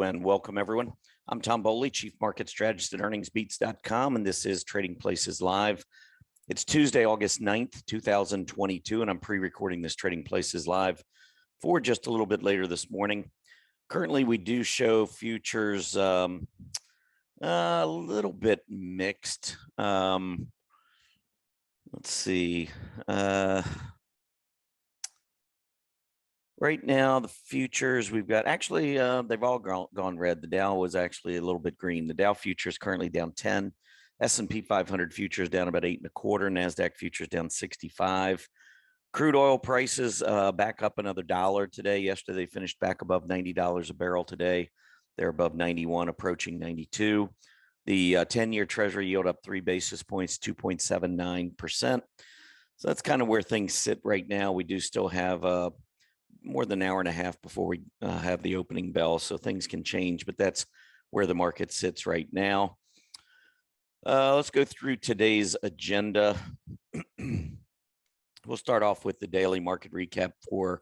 Hello and welcome everyone. I'm Tom Bowley, Chief Market Strategist at earningsbeats.com, and this is Trading Places Live. It's Tuesday, August 9th, 2022, and I'm pre-recording this Trading Places Live for just a little bit later this morning. Currently, we do show futures a little bit mixed. Let's see. Right now, the futures, we've got actually, they've all gone red. The Dow was actually a little bit green. The Dow futures currently down 10. S&P 500 futures down about 8.25. NASDAQ futures down 65. Crude oil prices back up another $1 today. Yesterday, they finished back above $90 a barrel today. They're above 91, approaching 92. The 10-year Treasury yield up 3 basis points, 2.79%. So that's kind of where things sit right now. We do still have more than an hour and a half before we have the opening bell, so things can change, but that's where the market sits right now. Let's go through today's agenda. We'll start off with the daily market recap for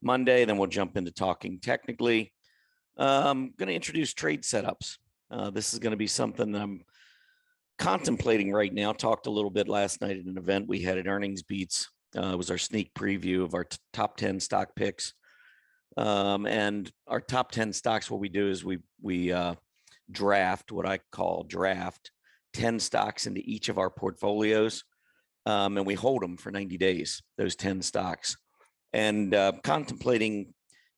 Monday, then we'll jump into talking technically. I'm going to introduce trade setups. This is going to be something that I'm contemplating right now. Talked a little bit last night at an event we had at Earnings Beats. It was our sneak preview of our top 10 stock picks. And our top 10 stocks, what we do is we draft, what I call draft, 10 stocks into each of our portfolios. And we hold them for 90 days, those 10 stocks. And contemplating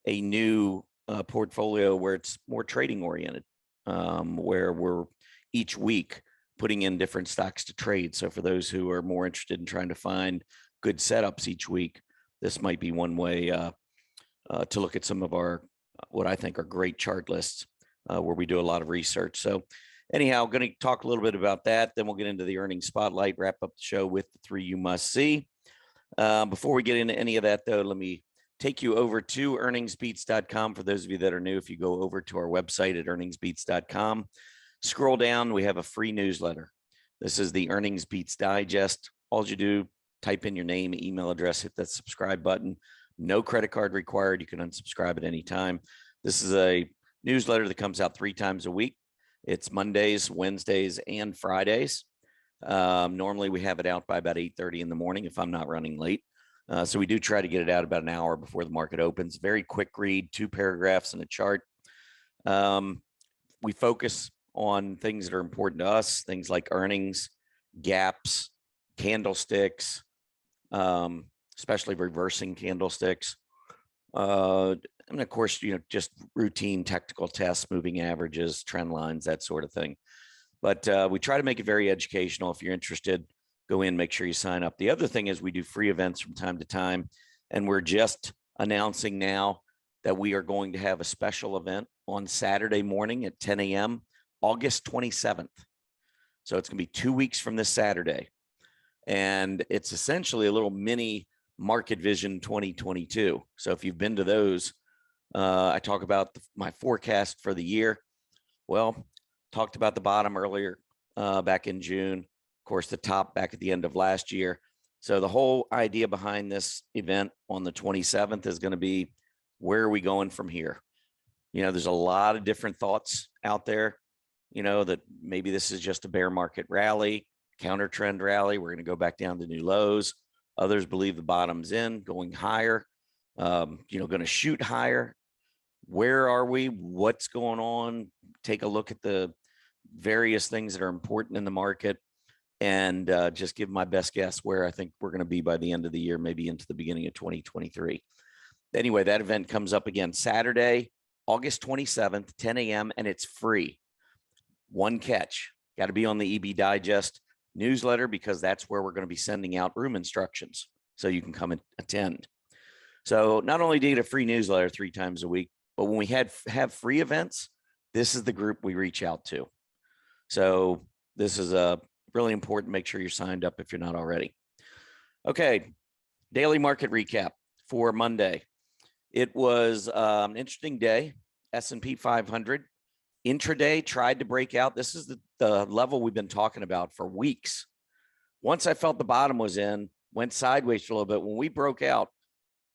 a new portfolio where it's more trading oriented, where we're each week putting in different stocks to trade. So for those who are more interested in trying to find good setups each week, this might be one way to look at some of our, what I think are great chart lists where we do a lot of research. So anyhow, going to talk a little bit about that. Then we'll get into the earnings spotlight, wrap up the show with the 3 you must see. Before we get into any of that though, let me take you over to earningsbeats.com. For those of you that are new, if you go over to our website at earningsbeats.com, scroll down, we have a free newsletter. This is the Earnings Beats Digest. All you do, type in your name, email address, hit that subscribe button. No credit card required. You can unsubscribe at any time. This is a newsletter that comes out 3 times a week. It's Mondays, Wednesdays, and Fridays. Normally, we have it out by about 8:30 in the morning if I'm not running late. So we do try to get it out about an hour before the market opens. Very quick read, 2 paragraphs and a chart. We focus on things that are important to us, things like earnings, gaps, candlesticks, especially reversing candlesticks. And of course, just routine technical tests, moving averages, trend lines, that sort of thing. But we try to make it very educational. If you're interested, go in, make sure you sign up. The other thing is we do free events from time to time. And we're just announcing now that we are going to have a special event on Saturday morning at 10 a.m., August 27th. So it's going to be 2 weeks from this Saturday. And it's essentially a little mini Market Vision 2022. So if you've been to those, I talk about my forecast for the year. Well, talked about the bottom earlier back in June. Of course, the top back at the end of last year. So the whole idea behind this event on the 27th is going to be, where are we going from here? There's a lot of different thoughts out there, that maybe this is just a bear market rally, counter trend rally. We're going to go back down to new lows. Others believe the bottom's in, going higher, going to shoot higher. Where are we? What's going on? Take a look at the various things that are important in the market and just give my best guess where I think we're going to be by the end of the year, maybe into the beginning of 2023. Anyway, that event comes up again Saturday, August 27th, 10 a.m., and it's free. One catch. Got to be on the EB Digest newsletter because that's where we're going to be sending out room instructions so you can come and attend. So not only do you get a free newsletter 3 times a week, but when we have free events, this is the group we reach out to. So this is really important. Make sure you're signed up if you're not already. Okay, daily market recap for Monday. It was an interesting day. S&P 500 intraday tried to break out. This is the level we've been talking about for weeks. Once I felt the bottom was in, went sideways for a little bit. When we broke out,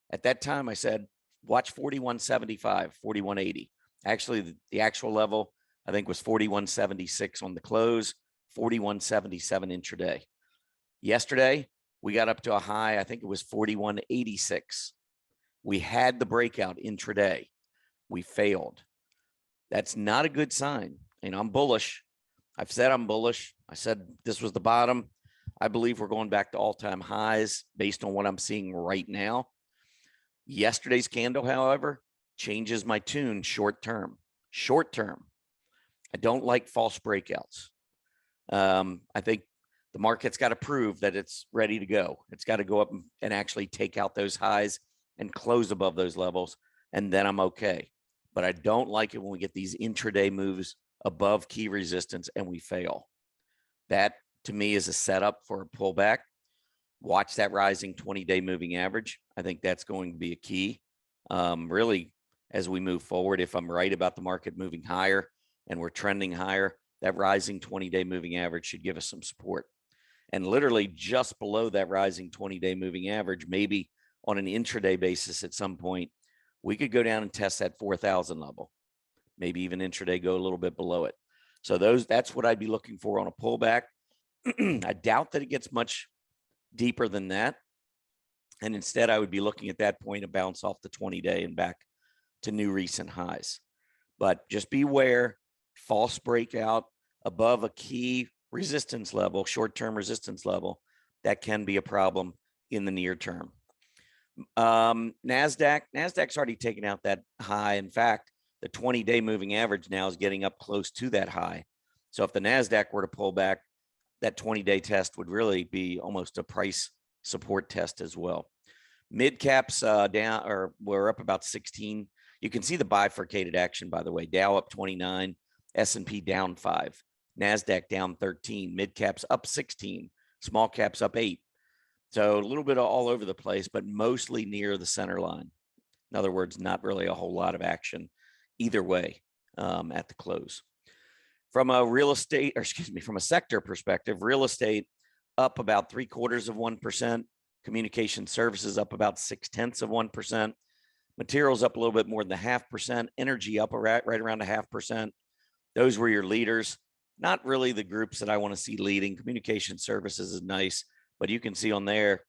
at that time I said, watch 41.75, 41.80. Actually, the actual level, I think, was 41.76 on the close, 41.77 intraday. Yesterday, we got up to a high, I think it was 41.86. We had the breakout intraday. We failed. That's not a good sign. You know, I'm bullish. I've said I'm bullish. I said this was the bottom. I believe we're going back to all-time highs based on what I'm seeing right now. Yesterday's candle, however, changes my tune short term. Short term. I don't like false breakouts. I think the market's got to prove that it's ready to go. It's got to go up and actually take out those highs and close above those levels, and then I'm okay. But I don't like it when we get these intraday moves above key resistance and we fail. That, to me, is a setup for a pullback. Watch that rising 20-day moving average. I think that's going to be a key. Really, as we move forward, if I'm right about the market moving higher and we're trending higher, that rising 20-day moving average should give us some support. And literally just below that rising 20-day moving average, maybe on an intraday basis at some point, we could go down and test that 4,000 level. Maybe even intraday go a little bit below it. So that's what I'd be looking for on a pullback. I doubt that it gets much deeper than that. And instead, I would be looking at that point to bounce off the 20-day and back to new recent highs. But just beware, false breakout above a key resistance level, short-term resistance level, that can be a problem in the near term. NASDAQ's already taken out that high. In fact, the 20-day moving average now is getting up close to that high. So if the NASDAQ were to pull back, that 20-day test would really be almost a price support test as well. Mid caps down, or we're up about 16. You can see the bifurcated action, by the way. Dow up 29, S&P down 5, NASDAQ down 13, mid caps up 16, small caps up 8. So a little bit all over the place, but mostly near the center line. In other words, not really a whole lot of action either way at the close. From a from a sector perspective, real estate up about 0.75%, communication services up about 0.6%, materials up a little bit more than 0.5%, energy up right around 0.5%. Those were your leaders. Not really the groups that I want to see leading. Communication services is nice, but you can see on there,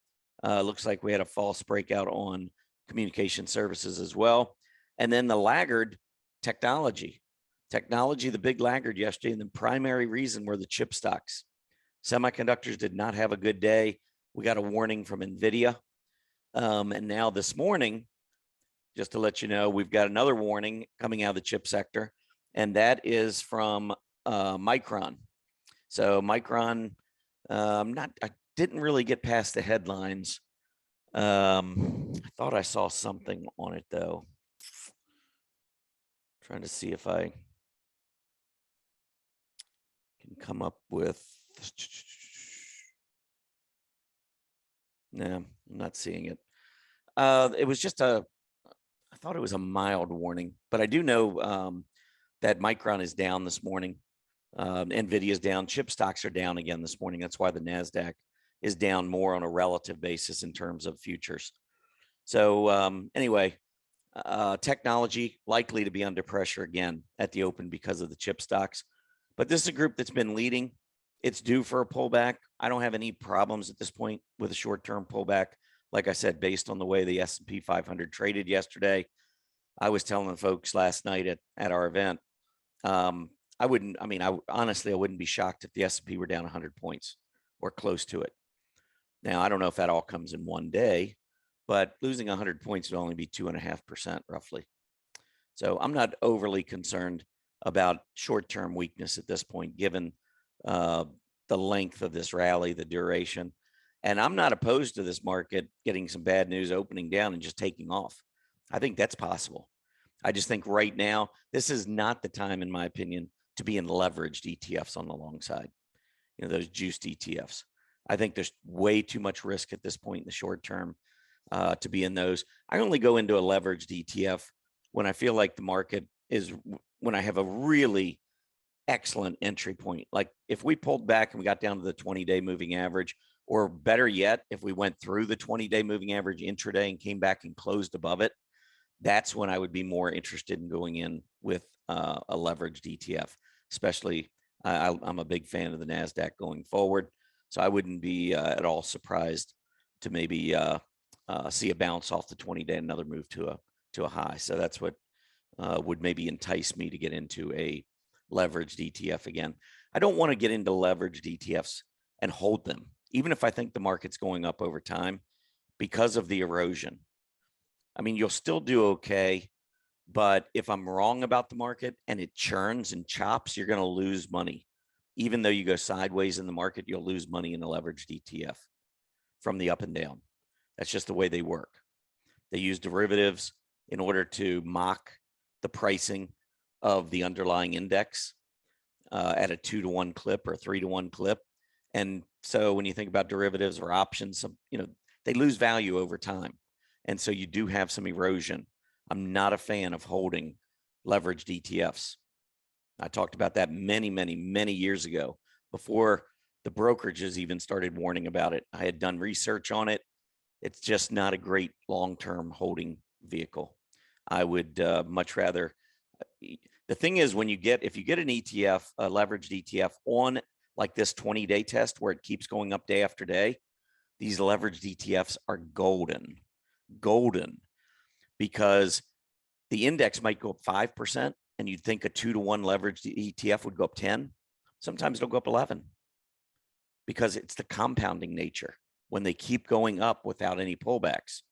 looks like we had a false breakout on communication services as well. And then the laggard, technology. Technology, the big laggard yesterday, and the primary reason were the chip stocks. Semiconductors did not have a good day. We got a warning from NVIDIA. And now this morning, just to let you know, we've got another warning coming out of the chip sector, and that is from Micron. So Micron, I didn't really get past the headlines. I thought I saw something on it though. Trying to see if I can come up with. No, I'm not seeing it. It was just I thought it was a mild warning, but I do know that Micron is down this morning. NVIDIA is down. Chip stocks are down again this morning. That's why the NASDAQ is down more on a relative basis in terms of futures. So anyway, technology likely to be under pressure again at the open because of the chip stocks. But this is a group that's been leading. It's due for a pullback. I don't have any problems at this point with a short-term pullback. Like I said, based on the way the S&P 500 traded yesterday, I was telling the folks last night at our event, I honestly wouldn't be shocked if the S&P were down 100 points or close to it. Now, I don't know if that all comes in one day, but losing 100 points would only be 2.5% roughly. So I'm not overly concerned about short-term weakness at this point, given the length of this rally, the duration. And I'm not opposed to this market getting some bad news, opening down and just taking off. I think that's possible. I just think right now, this is not the time, in my opinion, to be in leveraged ETFs on the long side. You know, those juiced ETFs. I think there's way too much risk at this point in the short term to be in those. I only go into a leveraged ETF when I feel like the market is, when I have a really excellent entry point. Like if we pulled back and we got down to the 20-day moving average, or better yet, if we went through the 20-day moving average intraday and came back and closed above it, that's when I would be more interested in going in with a leveraged ETF, especially I'm a big fan of the NASDAQ going forward. So I wouldn't be at all surprised to maybe see a bounce off the 20-day, another move to a high. So that's what would maybe entice me to get into a leveraged ETF again. I don't want to get into leveraged ETFs and hold them, even if I think the market's going up over time, because of the erosion. I mean, you'll still do okay, but if I'm wrong about the market and it churns and chops, you're going to lose money. Even though you go sideways in the market, you'll lose money in a leveraged ETF from the up and down. That's just the way they work. They use derivatives in order to mock the pricing of the underlying index at a 2-to-1 clip or 3-to-1 clip. And so when you think about derivatives or options, they lose value over time. And so you do have some erosion. I'm not a fan of holding leveraged ETFs. I talked about that many, many, many years ago, before the brokerages even started warning about it. I had done research on it. It's just not a great long-term holding vehicle. I would much rather. The thing is, if you get an ETF, a leveraged ETF on like this 20-day test where it keeps going up day after day, these leveraged ETFs are golden, because the index might go up 5%, and you'd think a 2-to-1 leveraged ETF would go up 10. Sometimes it'll go up 11, because it's the compounding nature when they keep going up without any pullbacks.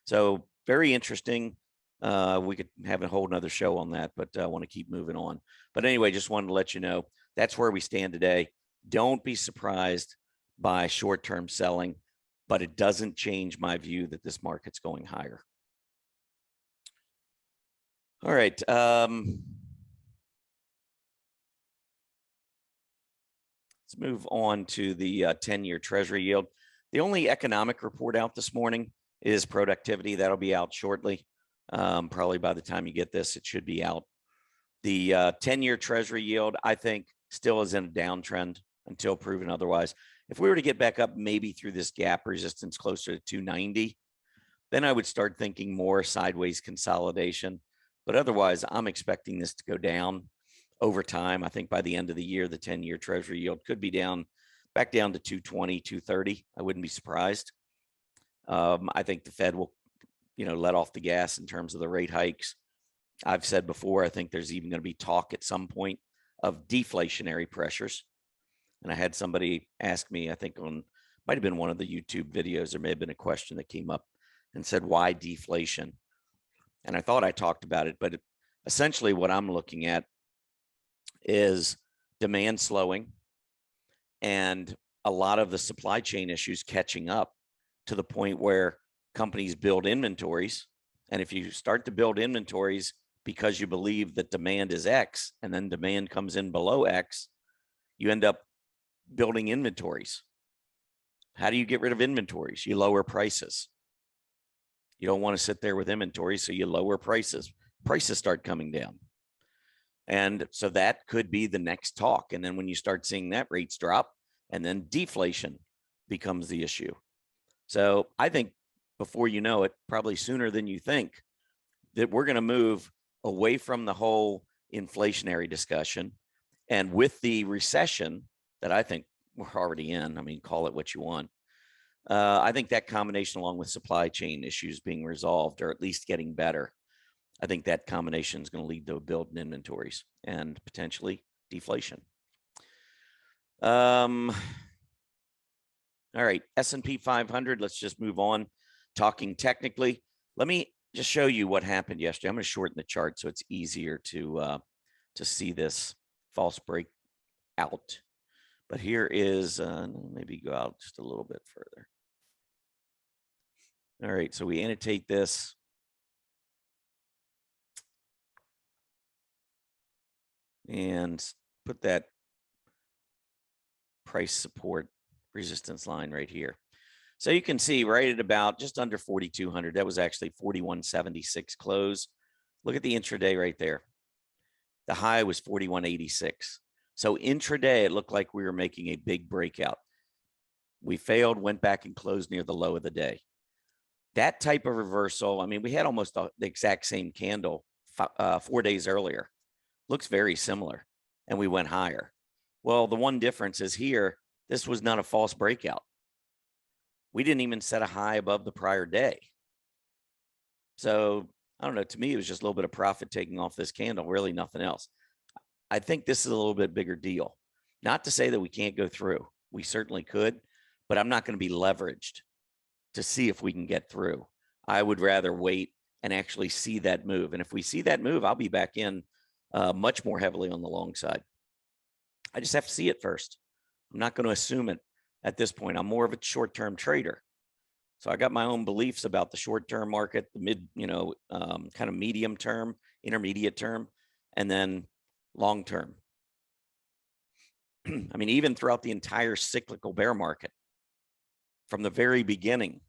So very interesting. We could have a whole nother show on that, but I want to keep moving on. But anyway, just wanted to let you know that's where we stand today. Don't be surprised by short-term selling, but it doesn't change my view that this market's going higher. All right. Let's move on to the 10-year Treasury yield. The only economic report out this morning is productivity. That'll be out shortly. Probably by the time you get this, it should be out. The 10-year Treasury yield, I think, still is in a downtrend until proven otherwise. If we were to get back up maybe through this gap resistance closer to 290, then I would start thinking more sideways consolidation. But otherwise, I'm expecting this to go down over time. I think by the end of the year, the 10-year Treasury yield could be back down to 220, 230. I wouldn't be surprised. I think the Fed will, let off the gas in terms of the rate hikes. I've said before, I think there's even going to be talk at some point of deflationary pressures. And I had somebody ask me, I think might have been one of the YouTube videos, there may have been a question that came up and said, why deflation? And I thought I talked about it, but essentially what I'm looking at is demand slowing and a lot of the supply chain issues catching up to the point where companies build inventories. And if you start to build inventories because you believe that demand is X and then demand comes in below X, you end up building inventories. How do you get rid of inventories? You lower prices. You don't want to sit there with inventory, so you lower prices. Prices start coming down. And so that could be the next talk. And then when you start seeing that, rates drop, and then deflation becomes the issue. So I think before you know it, probably sooner than you think, that we're going to move away from the whole inflationary discussion. And with the recession that I think we're already in, I mean, call it what you want. I think that combination, along with supply chain issues being resolved, or at least getting better, I think that combination is going to lead to a build in inventories and potentially deflation. All right, S&P 500, let's just move on. Talking technically, let me just show you what happened yesterday. I'm going to shorten the chart so it's easier to see this false breakout. But here is, maybe go out just a little bit further. All right, so we annotate this. And put that price support resistance line right here. So you can see right at about just under 4,200. That was actually 41.76 close. Look at the intraday right there. The high was 41.86. So intraday, it looked like we were making a big breakout. We failed, went back and closed near the low of the day. That type of reversal, I mean, we had almost the exact same candle 4 days earlier. Looks very similar, and we went higher. Well, the one difference is here, this was not a false breakout. We didn't even set a high above the prior day. So I don't know, to me, it was just a little bit of profit taking off this candle, really nothing else. I think this is a little bit bigger deal. Not to say that we can't go through. We certainly could, but I'm not going to be leveraged to see if we can get through. I would rather wait and actually see that move. And if we see that move, I'll be back in much more heavily on the long side. I just have to see it first. I'm not going to assume it at this point. I'm more of a short-term trader. So I got my own beliefs about the short-term market, the mid, kind of medium term, intermediate term, and then long term. I mean, even throughout the entire cyclical bear market, from the very beginning,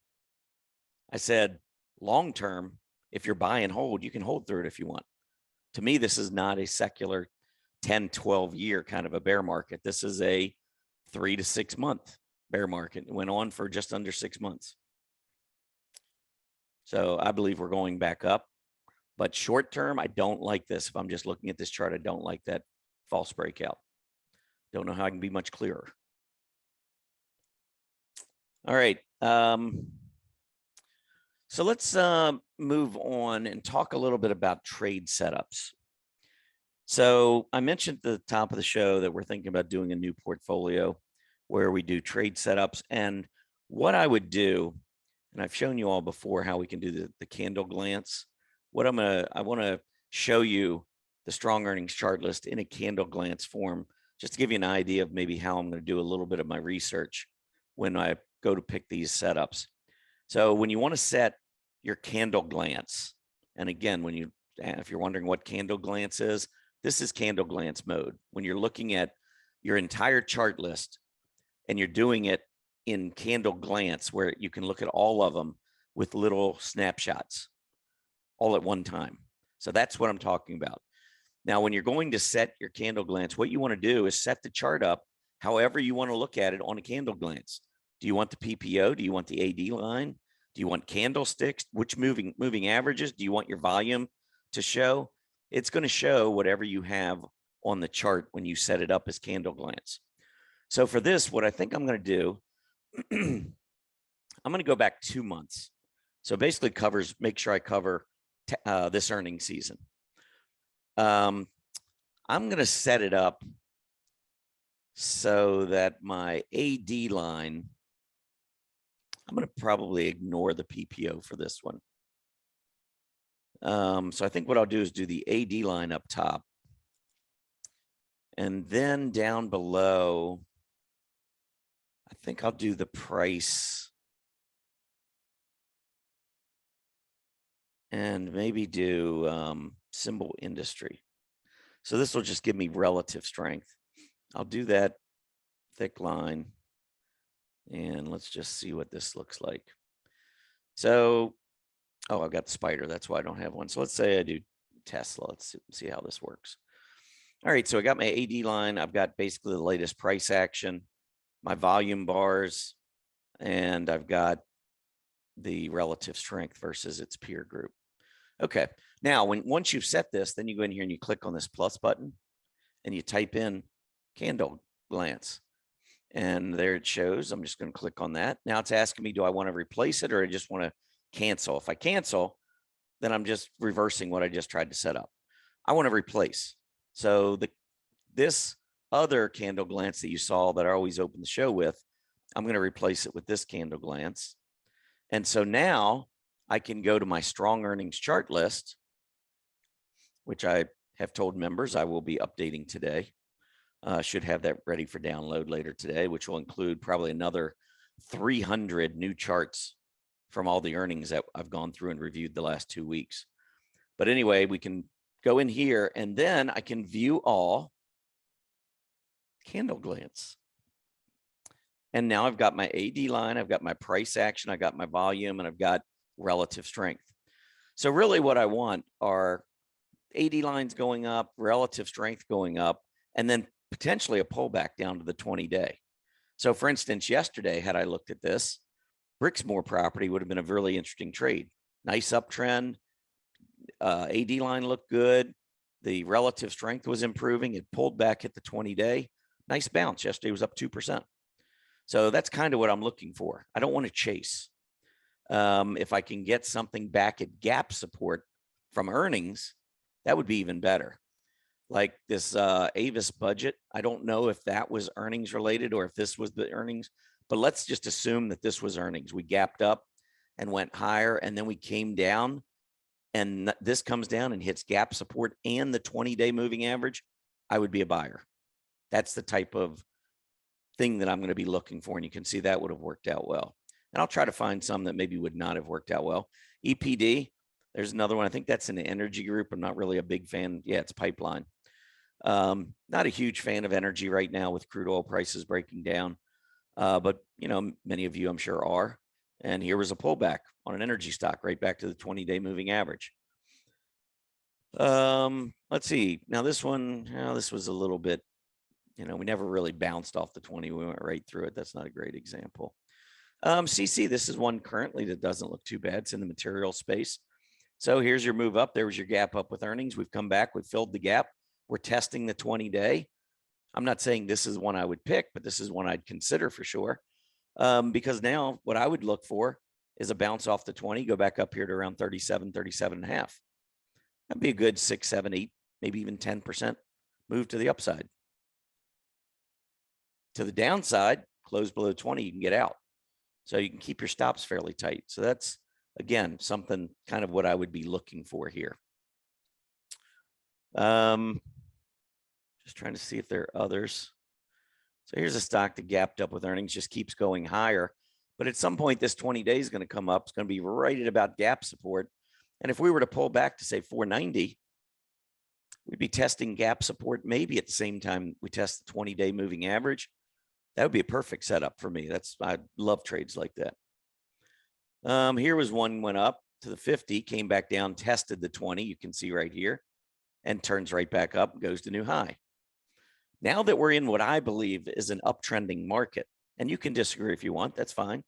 I said, long term, if you're buy and hold, you can hold through it if you want. To me, this is not a secular 10, 12 year kind of a bear market. This is a 3 to 6 month bear market. It went on for just under 6 months. So I believe we're going back up. But short term, I don't like this. If I'm just looking at this chart, I don't like that false breakout. Don't know how I can be much clearer. All right. So let's move on and talk a little bit about trade setups. So I mentioned at the top of the show that we're thinking about doing a new portfolio where we do trade setups. And what I would do, and I've shown you all before how we can do the CandleGlance. I want to show you the Strong Earnings chart list in a CandleGlance form, just to give you an idea of maybe how I'm going to do a little bit of my research when I go to pick these setups. So when you want to set your CandleGlance, and again, if you're wondering what CandleGlance is, this is CandleGlance mode. When you're looking at your entire chart list and you're doing it in CandleGlance, where you can look at all of them with little snapshots all at one time. So that's what I'm talking about. Now, when you're going to set your CandleGlance, what you want to do is set the chart up however you want to look at it on a CandleGlance. Do you want the PPO? Do you want the AD line? Do you want candlesticks? Which moving averages? Do you want your volume to show? It's going to show whatever you have on the chart when you set it up as CandleGlance. So for this, what I think I'm going to do, I'm going to go back 2 months. So basically make sure I cover this earnings season. I'm going to set it up so that my AD line, I'm going to probably ignore the PPO for this one. So I think what I'll do is do the AD line up top. And then down below, I think I'll do the price. And maybe do symbol industry. So this will just give me relative strength. I'll do that thick line. And let's just see what this looks like. So, oh, I've got the spider. That's why I don't have one. So let's say I do Tesla. Let's see how this works. All right, so I got my AD line. I've got basically the latest price action, my volume bars, and I've got the relative strength versus its peer group. Okay, now once you've set this, then you go in here and you click on this plus button and you type in CandleGlance. And there it shows. I'm just going to click on that. Now it's asking me, do I want to replace it or I just want to cancel? If I cancel, then I'm just reversing what I just tried to set up. I want to replace. So this other CandleGlance that you saw that I always open the show with, I'm going to replace it with this CandleGlance. And so now I can go to my Strong Earnings chart list, which I have told members I will be updating today. Should have that ready for download later today, which will include probably another 300 new charts from all the earnings that I've gone through and reviewed the last 2 weeks. But anyway, we can go in here and then I can view all CandleGlance. And now I've got my AD line, I've got my price action, I've got my volume, and I've got relative strength. So really what I want are AD lines going up, relative strength going up, and then potentially a pullback down to the 20-day. So for instance, yesterday, had I looked at this, Bricksmore property would have been a really interesting trade. Nice uptrend. AD line looked good. The relative strength was improving. It pulled back at the 20-day. Nice bounce. Yesterday was up 2%. So that's kind of what I'm looking for. I don't want to chase. If I can get something back at gap support from earnings, that would be even better. Like this Avis budget, I don't know if that was earnings related or if this was the earnings, but let's just assume that this was earnings. We gapped up and went higher, and then we came down, and this comes down and hits gap support and the 20-day moving average. I would be a buyer. That's the type of thing that I'm going to be looking for, and you can see that would have worked out well. And I'll try to find some that maybe would not have worked out well. EPD, there's another one. I think that's an energy group. I'm not really a big fan. Yeah, it's pipeline. Not a huge fan of energy right now with crude oil prices breaking down. But, you know, many of you I'm sure are. And here was a pullback on an energy stock right back to the 20-day moving average. Let's see. Now this one, this was a little bit, you know, we never really bounced off the 20. We went right through it. That's not a great example. CC, this is one currently that doesn't look too bad. It's in the material space. So here's your move up. There was your gap up with earnings. We've come back. We've filled the gap. We're testing the 20-day. I'm not saying this is one I would pick, but this is one I'd consider for sure. Because now what I would look for is a bounce off the 20, go back up here to around 37, 37 and a half. That'd be a good 6, 7, 8, maybe even 10% move to the upside. To the downside, close below 20, you can get out. So you can keep your stops fairly tight. So that's, again, something kind of what I would be looking for here. Just trying to see if there are others. So here's a stock that gapped up with earnings, just keeps going higher. But at some point, this 20-day is going to come up. It's going to be right at about gap support. And if we were to pull back to, say, 490, we'd be testing gap support maybe at the same time we test the 20-day moving average. That would be a perfect setup for me. I love trades like that. Here was one went up to the 50, came back down, tested the 20. You can see right here, and turns right back up, goes to new high. Now that we're in what I believe is an uptrending market, and you can disagree if you want, that's fine.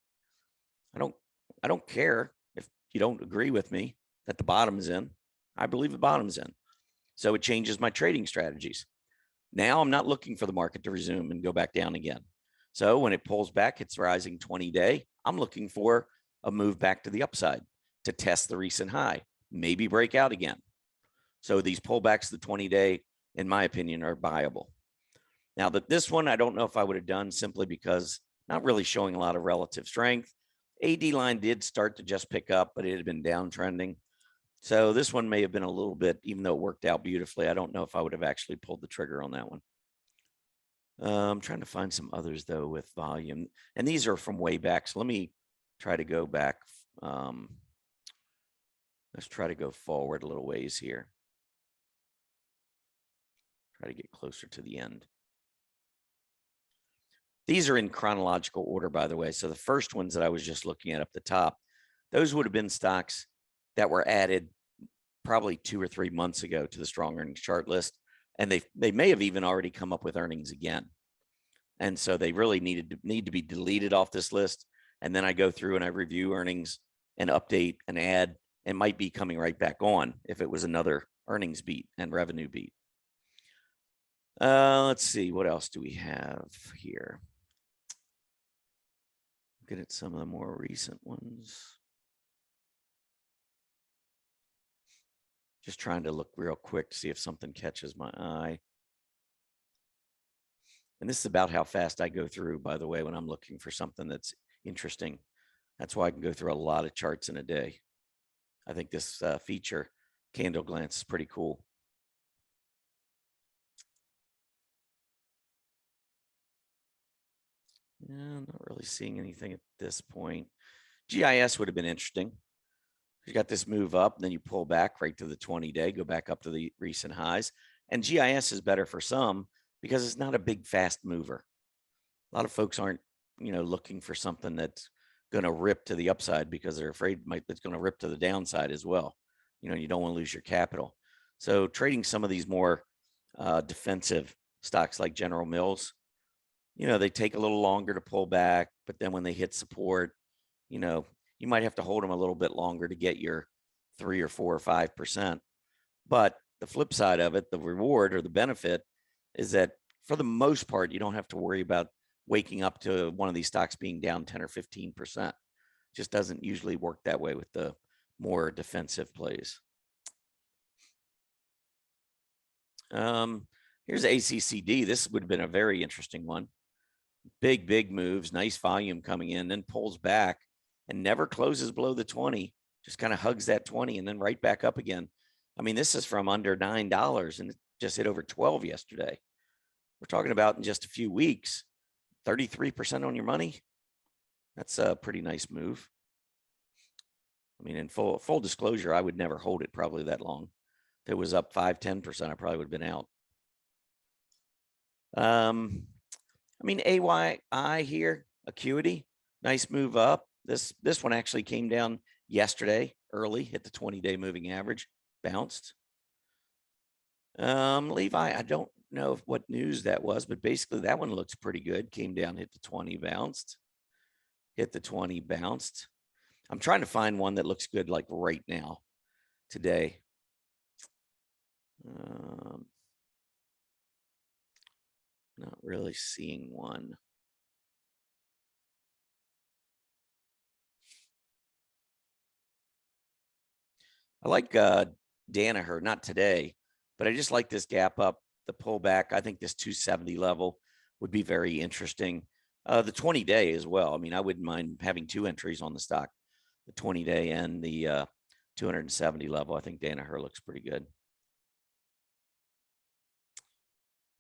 I don't care if you don't agree with me that the bottom's in. I believe the bottom's in. So it changes my trading strategies. Now I'm not looking for the market to resume and go back down again. So when it pulls back, it's rising 20-day. I'm looking for a move back to the upside to test the recent high, maybe break out again. So these pullbacks, the 20-day, in my opinion, are buyable. Now that this one, I don't know if I would have done simply because not really showing a lot of relative strength. AD line did start to just pick up, but it had been downtrending. So this one may have been a little bit, even though it worked out beautifully, I don't know if I would have actually pulled the trigger on that one. I'm trying to find some others though with volume, and these are from way back. So let me try to go back. Let's try to go forward a little ways here. Try to get closer to the end. These are in chronological order, by the way. So the first ones that I was just looking at up the top, those would have been stocks that were added probably 2 or 3 months ago to the Strong Earnings chart list. And they may have even already come up with earnings again. And so they really need to be deleted off this list. And then I go through and I review earnings and update and add, and might be coming right back on if it was another earnings beat and revenue beat. Let's see, what else do we have here? Look at some of the more recent ones. Just trying to look real quick to see if something catches my eye. And this is about how fast I go through, by the way, when I'm looking for something that's interesting. That's why I can go through a lot of charts in a day. I think this feature, CandleGlance, is pretty cool. Yeah, I'm not really seeing anything at this point. GIS would have been interesting. You got this move up, and then you pull back right to the 20-day, go back up to the recent highs. And GIS is better for some because it's not a big, fast mover. A lot of folks aren't, looking for something that's going to rip to the upside because they're afraid it's going to rip to the downside as well. You don't want to lose your capital. So trading some of these more defensive stocks like General Mills, they take a little longer to pull back, but then when they hit support, you might have to hold them a little bit longer to get your 3 or 4 or 5%. But the flip side of it, the reward or the benefit, is that for the most part, you don't have to worry about waking up to one of these stocks being down 10 or 15%. Just doesn't usually work that way with the more defensive plays. Here's ACCD. This would have been a very interesting one. Big moves, nice volume coming in, then pulls back and never closes below the 20, just kind of hugs that 20 and then right back up again. I mean, this is from under $9 and it just hit over 12 yesterday. We're talking about in just a few weeks, 33% on your money. That's a pretty nice move. I mean, in full disclosure, I would never hold it probably that long. If it was up 5-10%, I probably would have been out. I mean, AYI here, Acuity, nice move up. This one actually came down yesterday early, hit the 20-day moving average, bounced. Levi, I don't know what news that was, but basically that one looks pretty good. Came down, hit the 20, bounced. Hit the 20, bounced. I'm trying to find one that looks good like right now, today. Not really seeing one. I like Danaher, not today, but I just like this gap up, the pullback. I think this 270 level would be very interesting. The 20-day as well. I mean, I wouldn't mind having 2 entries on the stock, the 20-day and the 270 level. I think Danaher looks pretty good.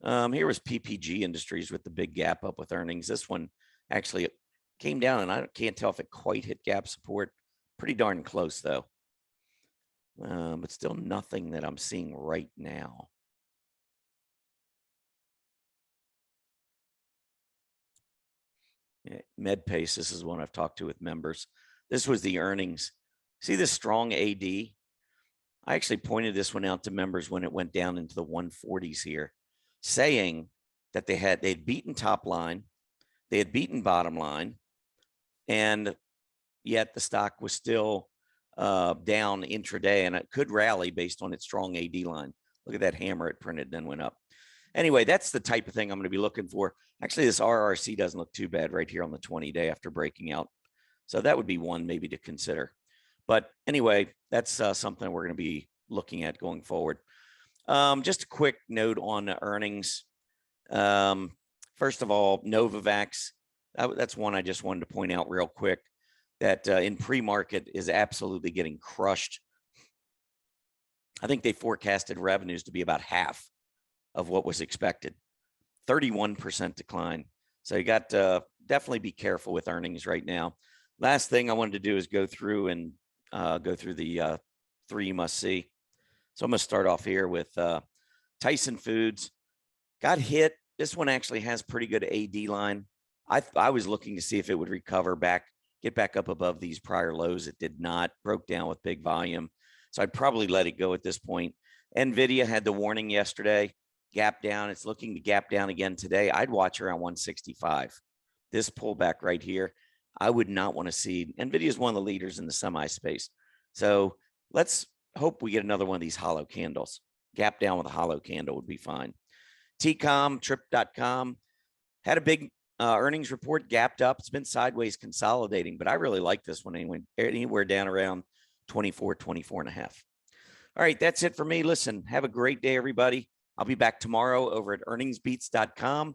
Here was PPG Industries with the big gap up with earnings. This one actually came down, and I can't tell if it quite hit gap support. Pretty darn close, though. But still nothing that I'm seeing right now. Yeah, MedPace, this is one I've talked to with members. This was the earnings. See this strong AD? I actually pointed this one out to members when it went down into the 140s here, saying that they'd beaten top line, they had beaten bottom line, and yet the stock was still down intraday, and it could rally based on its strong AD line. Look at that hammer it printed, then went up. Anyway, that's the type of thing I'm going to be looking for. Actually, this RRC doesn't look too bad right here on the 20-day after breaking out. So that would be one maybe to consider. But anyway, that's something we're going to be looking at going forward. Just a quick note on earnings. First of all, Novavax, that's one I just wanted to point out real quick, that in pre-market is absolutely getting crushed. I think they forecasted revenues to be about half of what was expected, 31% decline. So you got to definitely be careful with earnings right now. Last thing I wanted to do is go through the 3 you must see. So I'm going to start off here with Tyson Foods. Got hit. This one actually has pretty good AD line. I was looking to see if it would recover back, get back up above these prior lows. It did not, broke down with big volume. So I'd probably let it go at this point. NVIDIA had the warning yesterday, gap down. It's looking to gap down again today. I'd watch around 165. This pullback right here, I would not want to see. NVIDIA is one of the leaders in the semi space. So let's hope we get another one of these hollow candles. Gap down with a hollow candle would be fine. TCOM, Trip.com, had a big earnings report, gapped up. It's been sideways consolidating, but I really like this one anywhere down around 24, 24 and a half. All right, that's it for me. Listen, have a great day, everybody. I'll be back tomorrow over at earningsbeats.com.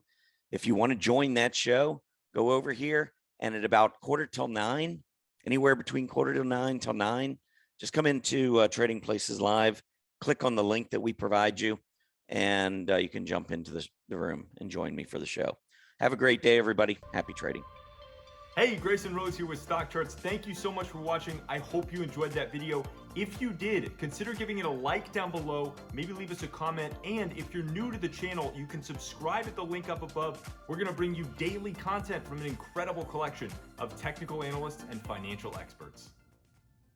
If you want to join that show, go over here, and at about 8:45, anywhere between 8:45 till 9, just come into Trading Places Live, click on the link that we provide you, and you can jump into the room and join me for the show. Have a great day, everybody. Happy trading. Hey, Grayson Rose here with StockCharts. Thank you so much for watching. I hope you enjoyed that video. If you did, consider giving it a like down below, maybe leave us a comment, and if you're new to the channel, you can subscribe at the link up above. We're going to bring you daily content from an incredible collection of technical analysts and financial experts.